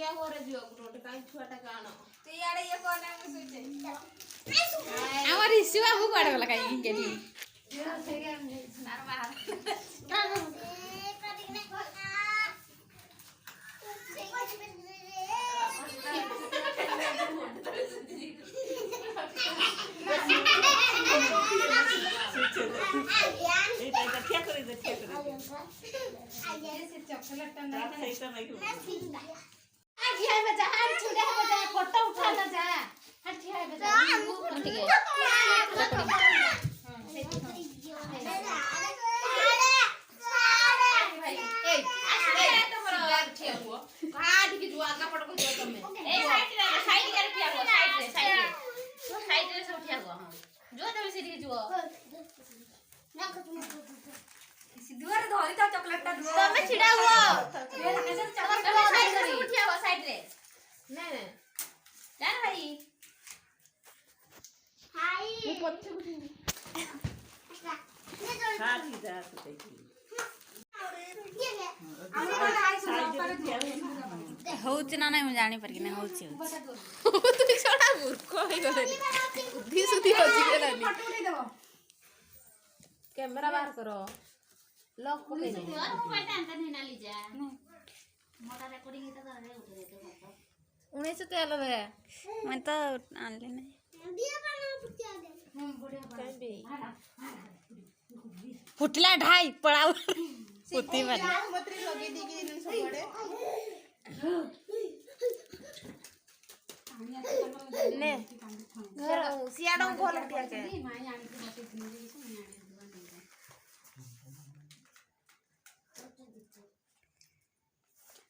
ये हो रे जियो गुटोटे काई छुआटा कानो तू याडे ये कोना में सुचे আমার ইসুয়া ভুক বাড়া গলা কাই কেটি ये सेगे नार मार चॉकलेट आजी है बजा हर छुड़ा है बजा फोटो उठाना जा हर ठीक है बजा ठीक है दुआरे धरी तो चॉकलेट ता तमे छिडा हुआ ये कैसे चॉकलेट साइड रे उठिया हुआ साइड रे नहीं जान भाई हाय मैं पत्ते उठी साथी जा सकते হচ্ছে না নাই ମୁଁ জানি পারি না হচ্ছে তুই ছড়া মূর্খ হই গলে বুদ্ধি সুদ্ধি হচ্ছে গেলানি कैमरा बाहर करो लॉक को नहीं यार मोबाइल अंदर नहीं ना लीजा मोटा रिकॉर्डिंग इतना कर रहे उठे देते पापा 1913 है मैं तो आनले नहीं दिया बना पुत्या दे हम बढ़िया बना फुटला ढाई पड़ाओ पुती वाली मतरी लगी दी कि दिन सब बड़े ने घर सियाडो खोल दिया के माई आनी के बात इतनी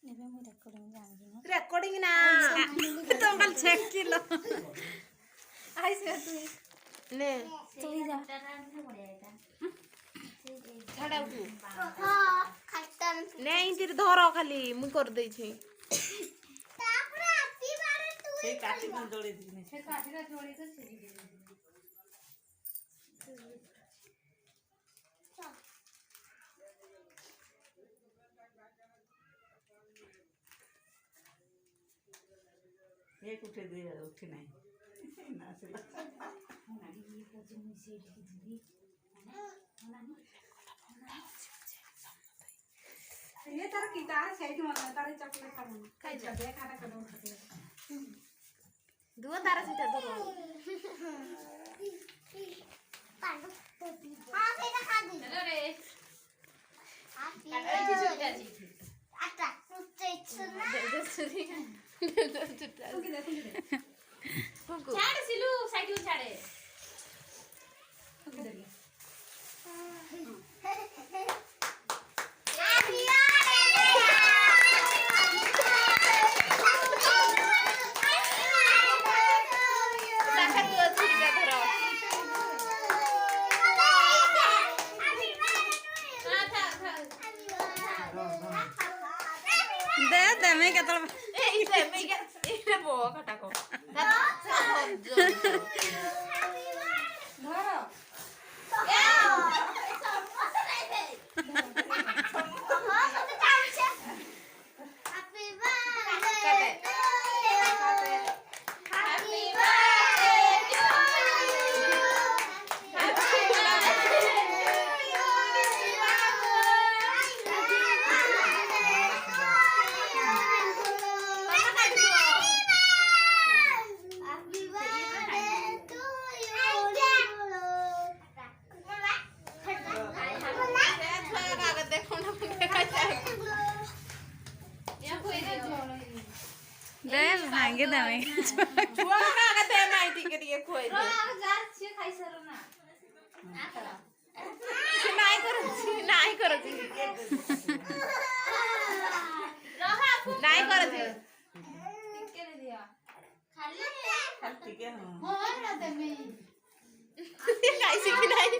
नेबे मैं रिकॉर्डिंग जानी ना रिकॉर्डिंग ना तो कल चेक किलो आई से तू ने चली जा छाड़ा उठू हां खट्टन नहीं तीर धरो खाली मु कर दे छी तापर आती बारे तू से काटी में जोड़ी दी से काटी रे जोड़ी तो सीधी एक उठे दे उठे नहीं ना से ये तारा गिटार साइड में तारा चॉकलेट खाना खाई जा दे खाना कर दो दो तारा से धरो हां बेटा खा दे हेलो रे काटा जी छुटा जी आता सुते छना छाड़ सिलू साइड में छाड़े दे दे मैं के तो ए इसे मैं के इसे बो काटा को धरो दे भांगे दे मैं छुआ का दे माइटी के लिए खोई दे जार छे खाई सरो ना ना करा नहीं करो नहीं करो के ले दिया खाली ठीक है हो ना दे मैं कैसे कि नहीं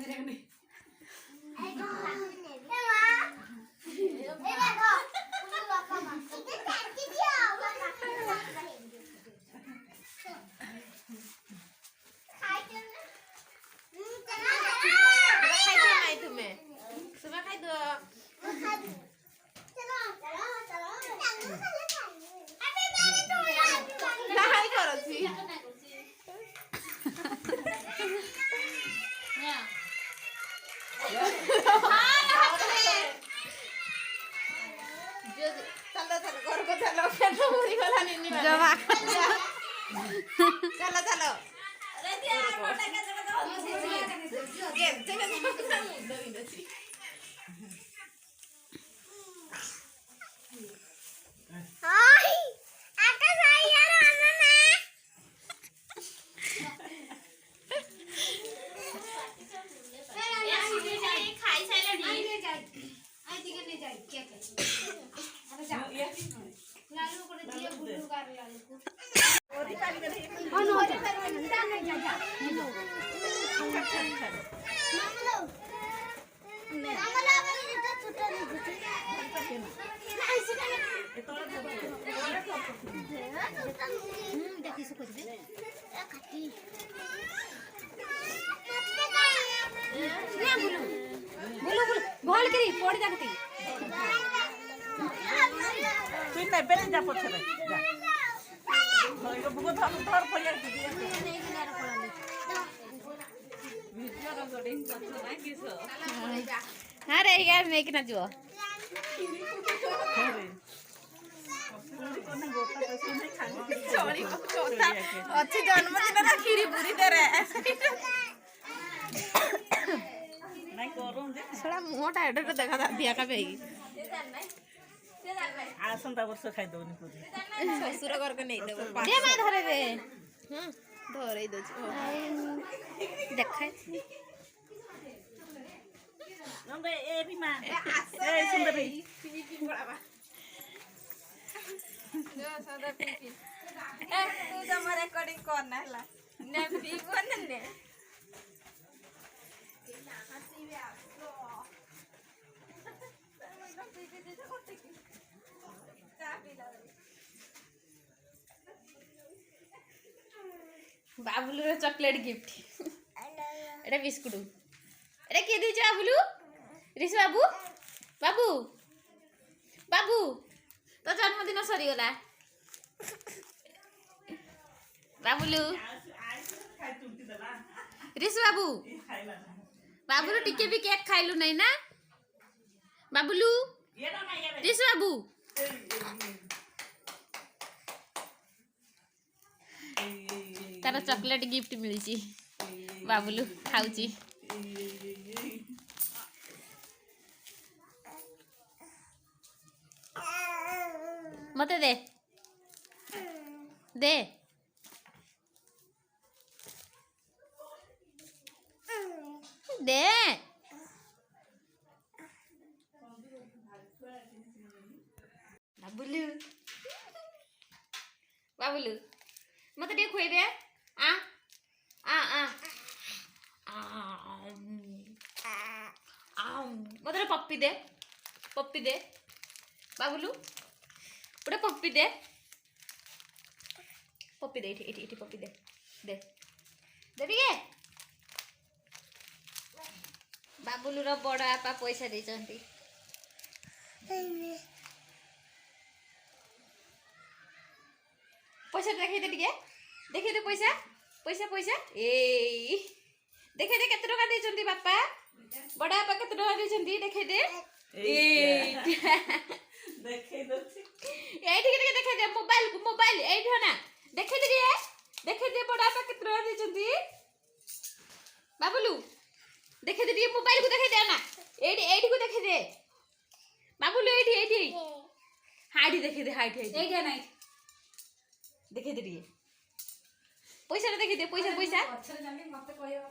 देखने खाई दो नहीं तुम्हें सुबह खाई दो नहीं करो छी चलो चलो घर को चलो फिर तो पूरी गला नहीं जमा चलो चलो गेम चलो बोलो बोलो भल करी पड़ी जाती তুই না বেরে যা পছরে যা হইলো বুকো ধর ধর পড়িয়া দিদি ভিডিও রেকর্ডিং করছ না কিসো अरे यार नहीं कि ना जुओ আরে কোন গোটা তো নাই খালি छोड़ी चौथा अच्छी जन्मदिन ना खीरी पूरी दे रे নাই করুন যে थोड़ा मोटा एडर देखा था दिया का बेगी আসন্তা বর্ষ খাই দউনি পুরি ससुर घर के नहीं देबो दे मां धरे दे हां धरै दो देखाय नंदे ए रीमा ए सुंदरी जो सदा पिंकी ए तू जमा रेकॉर्डिंग कर ना हला ने भी बन ने बाबुलू रे चॉकलेट गिफ्ट एटा बिस्कुट एटा के दी बाबुलू ऋषि बाबू बाबू बाबू तो जन्मदिन सरी गला बाबुलू খাই তুলতি দেলা ऋषि बाबू খাইলা बाबुलू टिके भी केक खाइलु नहीं ना बाबुलू এরা না এরা ऋषि बाबू तार चॉकलेट गिफ्ट मिली बाबुलू खाऊची मते दे दे दे बाबुलू बाबुलू मते दे खुए दे आ आ आ मते पप्पी दे बाबुलू उड़े पप्पी दे इटी पप्पी दे दे देबी के बाबुलू रो बड़ आपा पैसा देचंती पैसा देखै दे पैसा पैसा पैसा ए देखै दे केते टका देचंती बापा बड़ आपा केते टका देचंती देखै दे ए দেখে দছি এইটি के देखै दे मोबाइल एठी ना देखै दे बड़ आपा केते टका देचंती बाबुलू देखै दे मोबाइल को देखै दे ना एठी को देखै दे बाबुलू एठी हाडी देखै दे हाइट एटा नहीं देखै दे पैसा देखै दे पैसा पछरे जानी मते कहयो